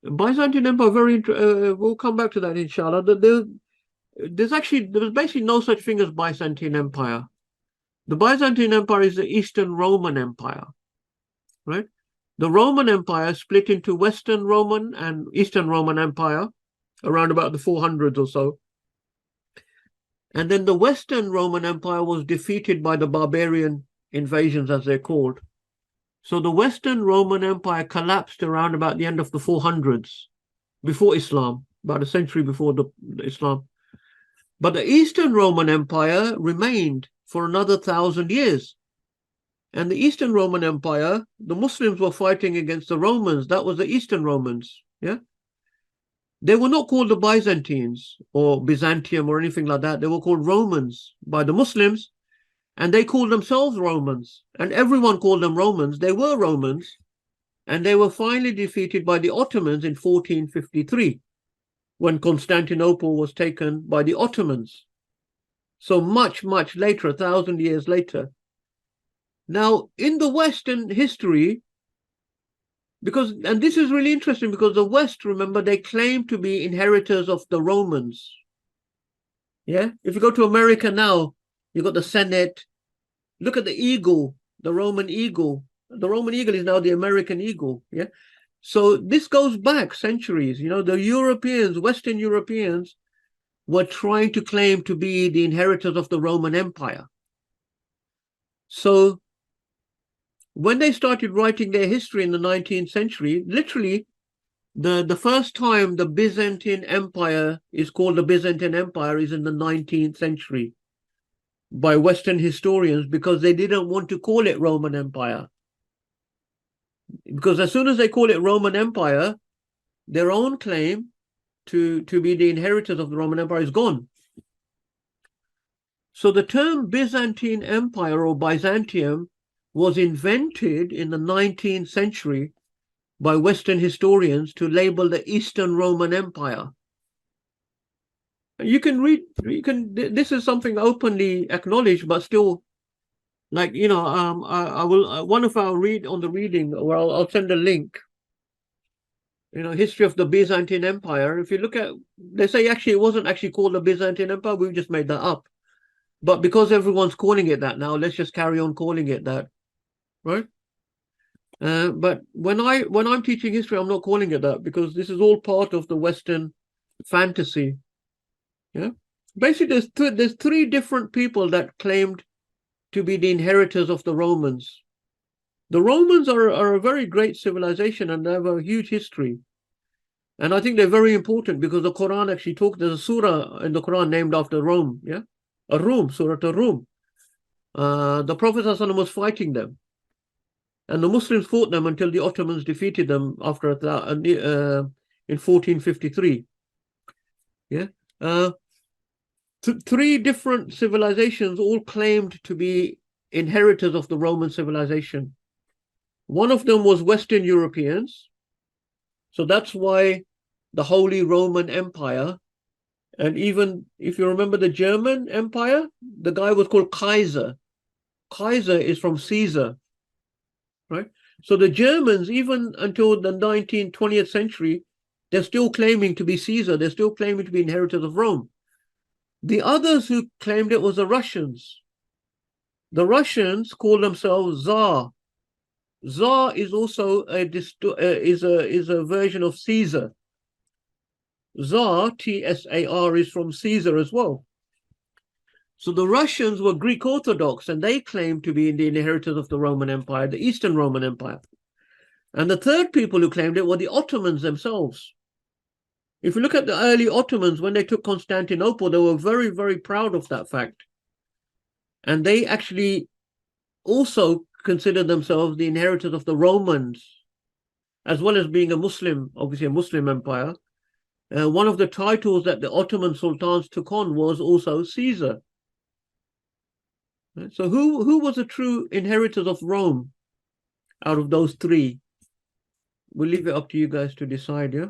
Byzantine Empire, we'll come back to that, inshallah. There was basically no such thing as Byzantine Empire. The Byzantine Empire is the Eastern Roman Empire, right? The Roman Empire split into Western Roman and Eastern Roman Empire around about the 400s or so. And then the Western Roman Empire was defeated by the barbarian invasions, as they're called. So the Western Roman Empire collapsed around about the end of the 400s, before Islam, about a century before the Islam. But the Eastern Roman Empire remained for another 1,000 years. And the Eastern Roman Empire, the Muslims were fighting against the Romans. That was the Eastern Romans. Yeah. They were not called the Byzantines or Byzantium or anything like that. They were called Romans by the Muslims, and they called themselves Romans. And everyone called them Romans. They were Romans, and they were finally defeated by the Ottomans in 1453, when Constantinople was taken by the Ottomans. So much, much later, 1,000 years later. Now, in the Western history, and this is really interesting, because the West, remember, they claim to be inheritors of the Romans. Yeah, if you go to America now, you've got the Senate. Look at the eagle, the Roman eagle. The Roman eagle is now the American eagle. Yeah, so this goes back centuries. You know, the Europeans, Western Europeans, were trying to claim to be the inheritors of the Roman Empire. So when they started writing their history in the 19th century, literally the first time the Byzantine Empire is called the Byzantine Empire is in the 19th century by Western historians, because they didn't want to call it Roman Empire. Because as soon as they call it Roman Empire, their own claim to be the inheritors of the Roman Empire is gone. So the term Byzantine Empire or Byzantium was invented in the 19th century by Western historians to label the Eastern Roman Empire. You can read, this is something openly acknowledged, but still, like, you know, I will, one of our on the reading, or I'll send a link, you know, history of the Byzantine Empire. If you look at, they say actually it wasn't actually called the Byzantine Empire, we've just made that up. But because everyone's calling it that now, let's just carry on calling it that, right? But when I'm teaching history, I'm not calling it that, because this is all part of the Western fantasy. Yeah, basically, there's three different people that claimed to be the inheritors of the Romans. The Romans are a very great civilization, and they have a huge history. And I think they're very important, because the Quran actually there's a surah in the Quran named after Rome. Yeah, Surah Rum. The Prophet ﷺ was fighting them, and the Muslims fought them until the Ottomans defeated them after in 1453. Yeah. Three different civilizations all claimed to be inheritors of the Roman civilization. One of them was Western Europeans. So that's why the Holy Roman Empire, and even if you remember the German Empire, the guy was called Kaiser. Kaiser is from Caesar, right? So the Germans, even until the 19th, 20th century, they're still claiming to be Caesar. They're still claiming to be inheritors of Rome. The others who claimed it was the Russians. The Russians call themselves Tsar. Tsar is also is a version of Caesar. Tsar, Tsar, is from Caesar as well. So the Russians were Greek Orthodox, and they claimed to be the inheritors of the Roman Empire, the Eastern Roman Empire. And the third people who claimed it were the Ottomans themselves. If you look at the early Ottomans, when they took Constantinople, they were very, very proud of that fact. And they actually also considered themselves the inheritors of the Romans, as well as being a Muslim, obviously a Muslim empire. One of the titles that the Ottoman sultans took on was also Caesar. So who was the true inheritors of Rome out of those three? We'll leave it up to you guys to decide, yeah?